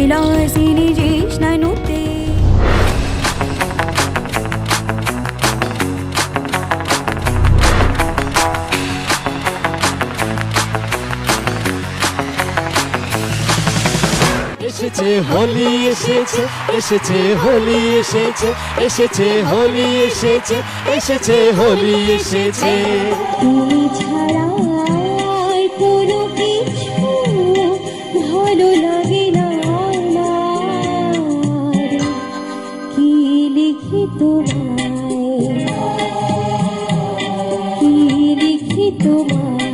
विलासिनी जिष्णनुते এসেছে হোলি এসেছে এসেছে হোলি এসেছে এসেছে হোলি এসেছে এসেছে হোলি এসেছে তুমি ছাড়া আর কোনো কিছু ভালো লাগে না আমার। কি লিখি তোমায়, কি লিখি তোমায়,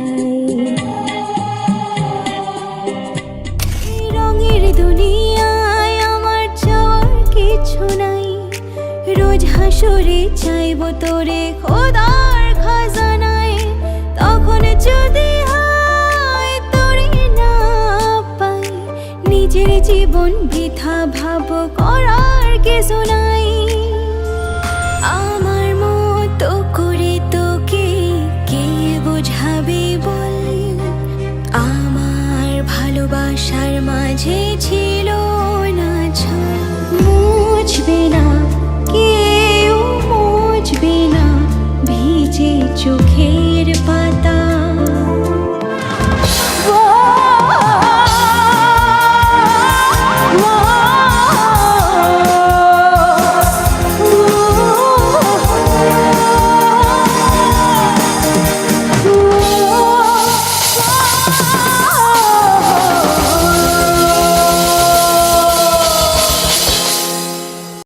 এই রঙের দুনিয়ায় আমার চাওয়ার কিছু নাই। রোজ হাসরে চাইবো তোরে খোদার খাজানায়, তখন যদি হয় তোরে না পাই, নিজের জীবন বৃথা ভাব করার কিছু নাই। আমার মতো করে তোকে কে বোঝাবে বল, আমার ভালোবাসার মাঝে ছিল